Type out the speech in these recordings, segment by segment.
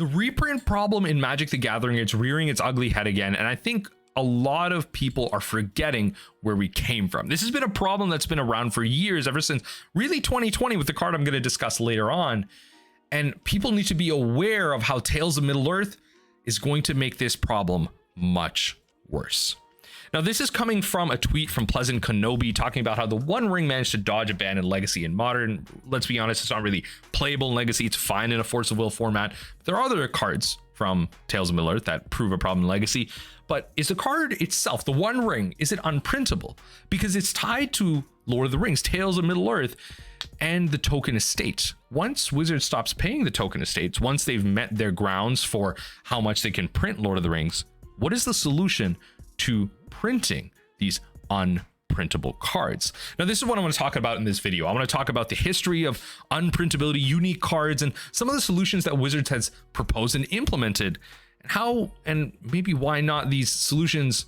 The reprint problem in Magic the Gathering, it's rearing its ugly head again, and I think a lot of people are forgetting where we came from. This has been a problem that's been around for years, ever since really 2020 with the card I'm going to discuss later on. And people need to be aware of how Tales of Middle-earth is going to make this problem much worse. Now, this is coming from a tweet from Pleasant Kenobi talking about how the One Ring managed to dodge a ban in Legacy and Modern. Let's be honest, it's not really playable in Legacy. It's fine in a Force of Will format. But there are other cards from Tales of Middle-earth that prove a problem in Legacy. But is the card itself, the One Ring, is it unprintable? Because it's tied to Lord of the Rings, Tales of Middle-earth, and the token estate. Once Wizards stops paying the token estates, once they've met their grounds for how much they can print Lord of the Rings, what is the solution to printing these unprintable cards? Now, this is what I want to talk about in this video. I want to talk about the history of unprintability, unique cards, and some of the solutions that Wizards has proposed and implemented, and how and maybe why not these solutions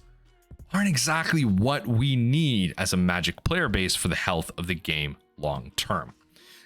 aren't exactly what we need as a Magic player base for the health of the game long term.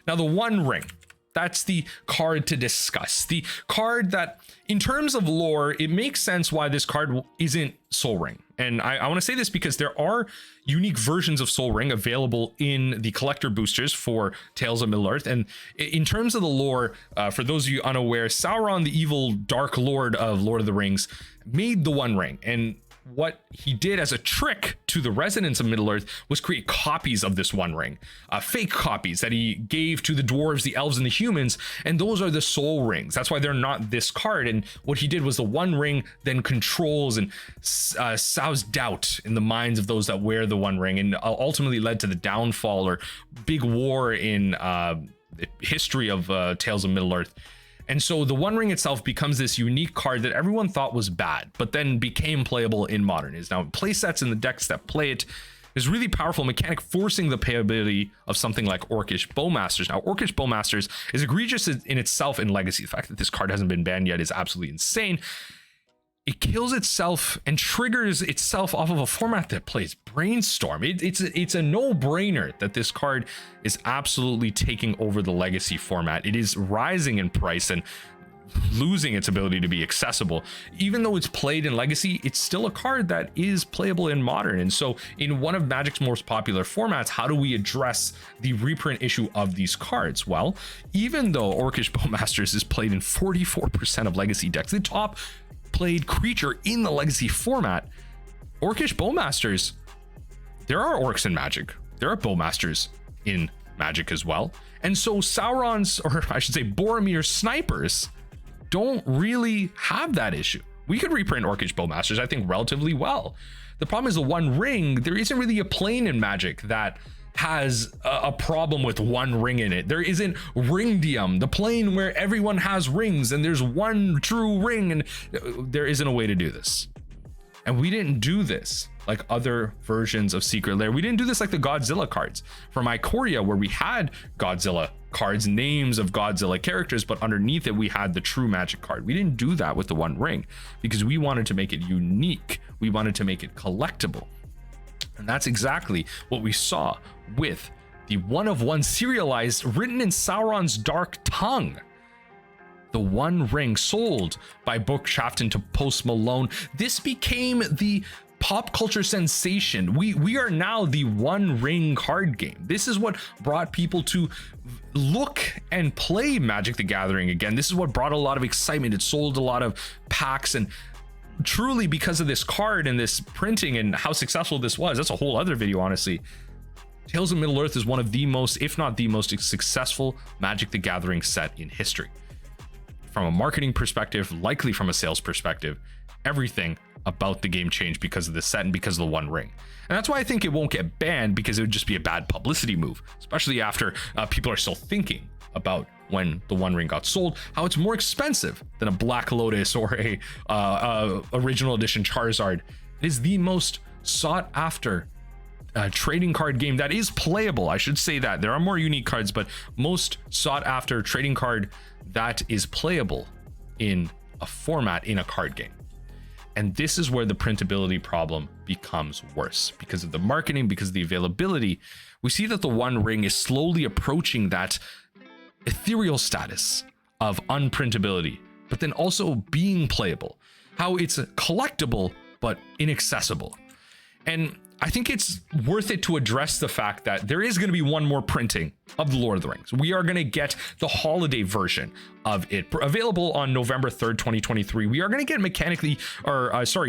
Now, the One Ring, that's the card to discuss. The card that, in terms of lore, it makes sense why this card isn't Soul Ring. And I want to say this because there are unique versions of Soul Ring available in the collector boosters for Tales of Middle-earth. And in terms of the lore, for those of you unaware, Sauron, the evil dark lord of Lord of the Rings, made the One Ring. And what he did as a trick to the residents of Middle-earth was create copies of this One Ring, fake copies that he gave to the dwarves, the elves, and the humans, and those are the soul rings. That's why they're not this card. And what he did was the One Ring then controls and sows doubt in the minds of those that wear the One Ring, and ultimately led to the downfall or big war in history of Tales of Middle-earth. And so the One Ring itself becomes this unique card that everyone thought was bad, but then became playable in Modern. It is now in play sets in the decks that play it. There's really powerful mechanic forcing the playability of something like Orcish Bowmasters. Now, Orcish Bowmasters is egregious in itself in Legacy. The fact that this card hasn't been banned yet is absolutely insane. It kills itself and triggers itself off of a format that plays Brainstorm. It's a no-brainer that this card is absolutely taking over the Legacy format. It is rising in price and losing its ability to be accessible. Even though it's played in Legacy, it's still a card that is playable in Modern. And so in one of Magic's most popular formats, how do we address the reprint issue of these cards? Well, even though Orcish Bowmasters is played in 44% of Legacy decks, the top played creature in the Legacy format, Orcish Bowmasters, there are orcs in Magic. There are Bowmasters in Magic as well. And so Sauron's, or I should say Boromir's snipers, don't really have that issue. We could reprint Orcish Bowmasters, I think, relatively well. The problem is the One Ring, there isn't really a plane in Magic that has a problem with One Ring in it. There isn't Ringdium, the plane where everyone has rings and there's one true ring, and there isn't a way to do this. And we didn't do this like other versions of Secret Lair. We didn't do this like the Godzilla cards from Ikoria, where we had Godzilla cards, names of Godzilla characters, but underneath it we had the true Magic card. We didn't do that with the One Ring because we wanted to make it unique. We wanted to make it collectible. And that's exactly what we saw with the one-of-one serialized, written in Sauron's dark tongue. The One Ring sold by Bookshafton to Post Malone. This became the pop culture sensation. We are now the One Ring card game. This is what brought people to look and play Magic the Gathering again. This is what brought a lot of excitement. It sold a lot of packs, and truly because of this card and this printing and how successful this was, that's a whole other video, honestly. Tales of Middle-earth is one of the most, if not the most successful Magic the Gathering set in history. From a marketing perspective, likely from a sales perspective, everything about the game changed because of this set and because of the One Ring. And that's why I think it won't get banned, because it would just be a bad publicity move, especially after people are still thinking about when the One Ring got sold, how it's more expensive than a Black Lotus or a original edition Charizard. It is the most sought after trading card game that is playable. I should say that there are more unique cards, but most sought after trading card that is playable in a format in a card game. And this is where the printability problem becomes worse because of the marketing, because of the availability. We see that the One Ring is slowly approaching that ethereal status of unprintability but then also being playable, how it's collectible but inaccessible. And I think it's worth it to address the fact that there is going to be one more printing of the Lord of the Rings. We are going to get the holiday version of it available on November 3rd, 2023. We are going to get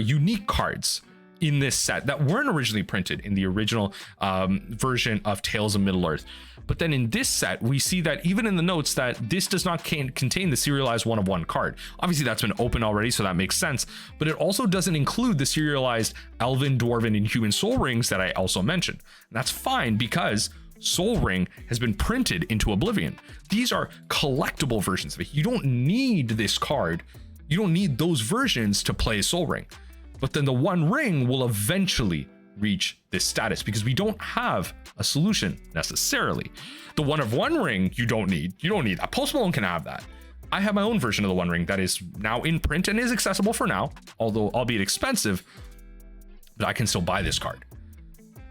unique cards in this set that weren't originally printed in the original version of Tales of Middle-earth. But then in this set, we see that even in the notes that this does not contain the serialized 1/1 card. Obviously that's been open already, so that makes sense, but it also doesn't include the serialized Elven, Dwarven, and Human Soul Rings that I also mentioned. And that's fine because Soul Ring has been printed into Oblivion. These are collectible versions of it. You don't need this card. You don't need those versions to play Soul Ring. But then the One Ring will eventually reach this status because we don't have a solution necessarily. The 1/1 ring you don't need that. Post Malone can have that. I have my own version of the One Ring that is now in print and is accessible for now, although albeit expensive, but I can still buy this card.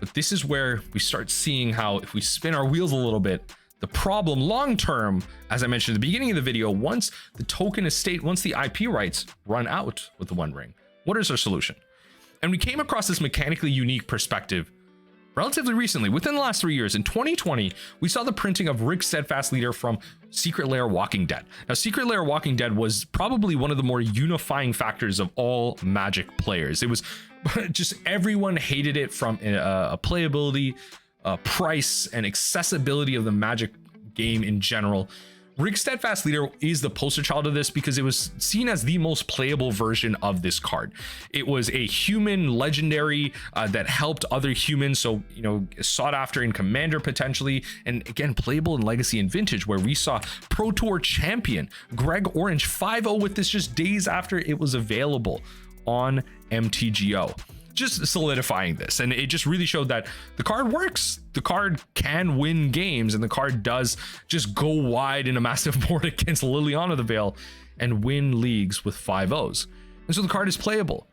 But this is where we start seeing how, if we spin our wheels a little bit, the problem long term, as I mentioned at the beginning of the video, once the token estate, once the IP rights run out with the One Ring, what is our solution? And we came across this mechanically unique perspective relatively recently, within the last 3 years. In 2020, we saw the printing of Rick Steadfast Leader from Secret Lair Walking Dead. Now, Secret Lair Walking Dead was probably one of the more unifying factors of all Magic players. It was just everyone hated it from a playability, price, and accessibility of the Magic game in general. Rick Steadfast Leader is the poster child of this because it was seen as the most playable version of this card. It was a human legendary that helped other humans, so sought after in Commander potentially, and again playable in Legacy and Vintage, where we saw Pro Tour champion Greg Orange 5-0 with this just days after it was available on MTGO. Just solidifying this, and it just really showed that the card works. The card can win games, and the card does just go wide in a massive board against Liliana the Veil and win leagues with 5-0s. And so the card is playable.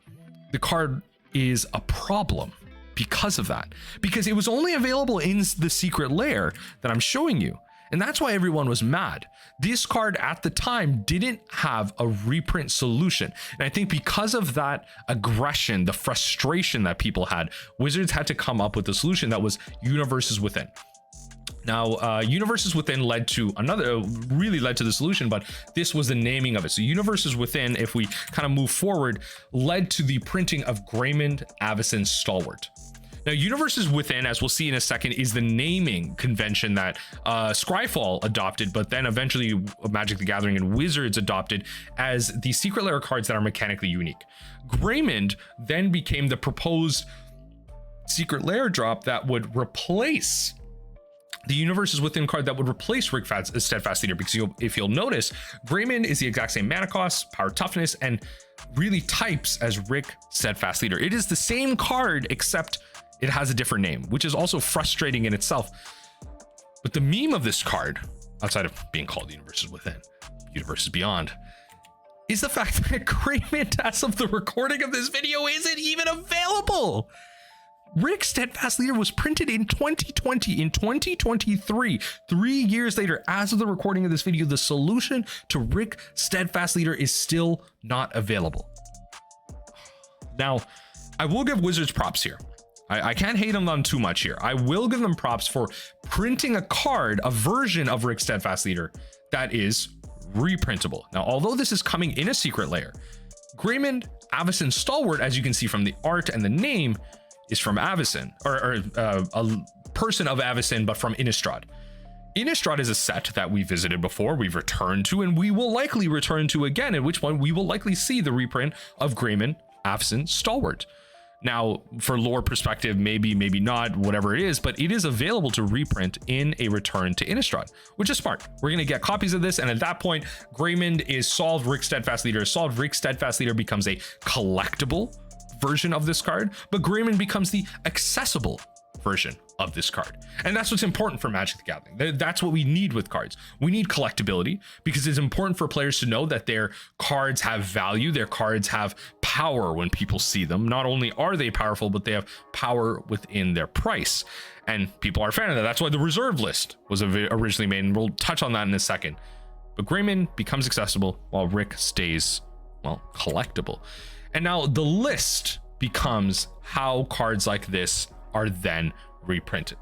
The card is a problem because of that, because it was only available in the Secret Lair that I'm showing you. And that's why everyone was mad. This card at the time didn't have a reprint solution. And I think because of that aggression, the frustration that people had, Wizards had to come up with a solution that was Universes Within. Now, Universes Within led to the solution, but this was the naming of it. So Universes Within, if we kind of move forward, led to the printing of Greymond Avacyn Stalwart. Now, Universes Within, as we'll see in a second, is the naming convention that Scryfall adopted, but then eventually Magic the Gathering and Wizards adopted as the Secret Lair cards that are mechanically unique. Greymond then became the proposed Secret Lair drop that would replace the Universes Within card that would replace Rick Steadfast Leader, because if you'll notice, Greymond is the exact same mana cost, power, toughness, and really types as Rick Steadfast Leader. It is the same card, except it has a different name, which is also frustrating in itself. But the meme of this card, outside of being called Universes Within, Universes Beyond, is the fact that Greymond, as of the recording of this video, isn't even available. Rick Steadfast Leader was printed in 2020, in 2023, 3 years later, as of the recording of this video, the solution to Rick Steadfast Leader is still not available. Now, I will give Wizards props here. I can't hate them on too much here. I will give them props for printing a card, a version of Rick Steadfast Leader that is reprintable. Now, although this is coming in a Secret Lair, Greymond Avacyn Stalwart, as you can see from the art and the name, is from Avacyn, or a person of Avacyn, but from Innistrad. Innistrad is a set that we visited before, we've returned to, and we will likely return to again, at which point we will likely see the reprint of Greymond Avacyn Stalwart. Now, for lore perspective, maybe not, whatever it is, but it is available to reprint in a return to Innistrad, which is smart. We're going to get copies of this, and at that point, Greymond is solved, Rick Steadfast Leader is solved, Rick Steadfast Leader becomes a collectible version of this card, but Greymond becomes the accessible version of this card. And that's what's important for Magic the Gathering. That's what we need with cards. We need collectability, because it's important for players to know that their cards have value, their cards have power when people see them. Not only are they powerful, but they have power within their price. And people are a fan of that. That's why the reserve list was originally made, and we'll touch on that in a second. But Grayman becomes accessible while Rick stays, well, collectible. And now the list becomes how cards like this are then reprinted.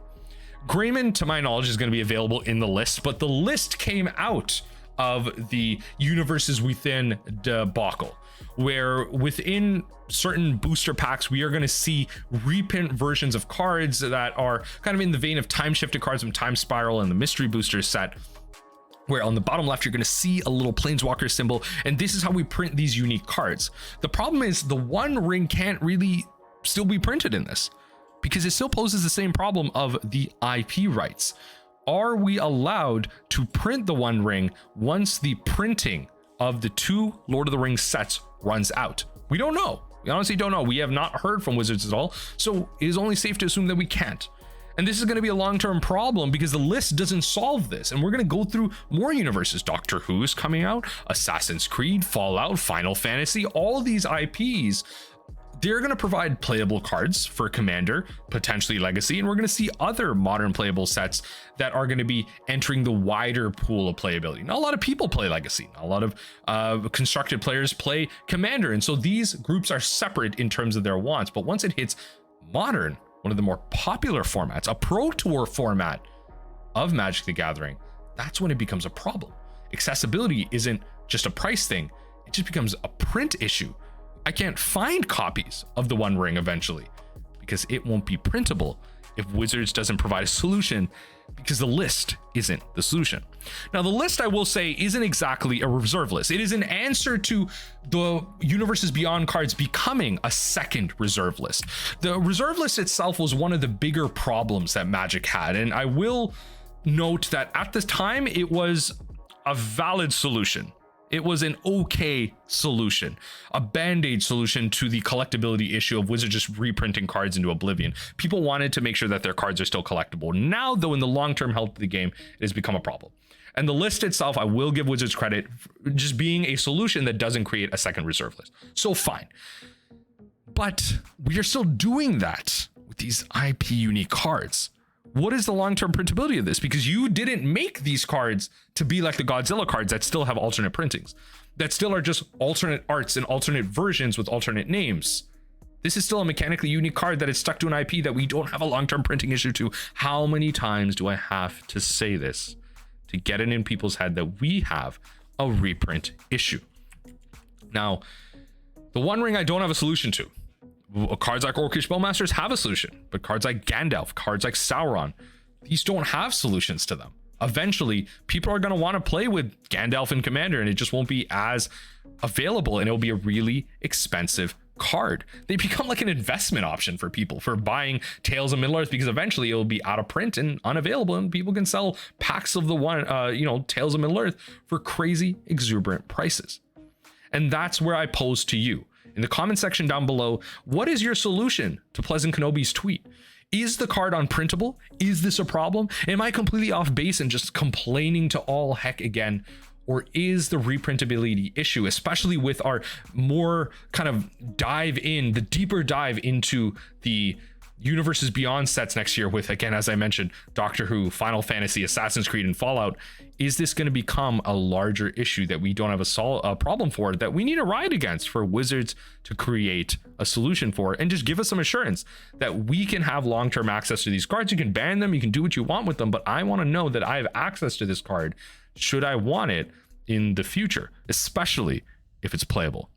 Grayman, to my knowledge, is going to be available in the list, but the list came out of the Universes Within debacle, where within certain booster packs, we are going to see reprint versions of cards that are kind of in the vein of time shifted cards from Time Spiral and the Mystery Booster set, where on the bottom left, you're going to see a little Planeswalker symbol. And this is how we print these unique cards. The problem is the One Ring can't really still be printed in this because it still poses the same problem of the IP rights. Are we allowed to print the One Ring once the printing of the 2 Lord of the Rings sets runs out? We don't know. We honestly don't know. We have not heard from Wizards at all. So it is only safe to assume that we can't. And this is going to be a long-term problem because the list doesn't solve this. And we're going to go through more universes. Doctor Who's coming out, Assassin's Creed, Fallout, Final Fantasy, all these IPs. They're going to provide playable cards for Commander, potentially Legacy, and we're going to see other modern playable sets that are going to be entering the wider pool of playability. Not a lot of people play Legacy. Not a lot of constructed players play Commander, and so these groups are separate in terms of their wants. But once it hits Modern, one of the more popular formats, a Pro Tour format of Magic the Gathering, that's when it becomes a problem. Accessibility isn't just a price thing. It just becomes a print issue. I can't find copies of the One Ring eventually because it won't be printable if Wizards doesn't provide a solution, because the list isn't the solution. Now, the list, I will say, isn't exactly a reserve list. It is an answer to the Universes Beyond cards becoming a second reserve list. The reserve list itself was one of the bigger problems that Magic had, and I will note that at the time it was a valid solution. It was an okay solution, a band-aid solution to the collectability issue of Wizards just reprinting cards into oblivion. People wanted to make sure that their cards are still collectible. Now, though, in the long-term health of the game, it has become a problem. And the list itself, I will give Wizards credit for just being a solution that doesn't create a second reserve list. So fine. But we are still doing that with these IP unique cards. What is the long-term printability of this? Because you didn't make these cards to be like the Godzilla cards that still have alternate printings, that still are just alternate arts and alternate versions with alternate names. This is still a mechanically unique card that is stuck to an IP that we don't have a long-term printing issue to. How many times do I have to say this to get it in people's head that we have a reprint issue? Now, the One Ring I don't have a solution to. Cards like Orcish Bowmasters have a solution, but cards like Gandalf, cards like Sauron, these don't have solutions to them. Eventually, people are going to want to play with Gandalf and Commander, and it just won't be as available, and it'll be a really expensive card. They become like an investment option for people for buying Tales of Middle-earth, because eventually it'll be out of print and unavailable, and people can sell packs of the Tales of Middle-earth for crazy exuberant prices. And that's where I pose to you in the comment section down below, what is your solution to Pleasant Kenobi's tweet? Is the card unprintable? Is this a problem? Am I completely off base and just complaining to all heck again? Or is the reprintability issue, especially with our more kind of the deeper dive into the Universes Beyond sets next year with, again, as I mentioned, Doctor Who, Final Fantasy, Assassin's Creed, and Fallout, is this going to become a larger issue that we don't have a problem for, that we need to ride against for Wizards to create a solution for, and just give us some assurance that we can have long-term access to these cards? You can ban them, you can do what you want with them, but I want to know that I have access to this card should I want it in the future, especially if it's playable.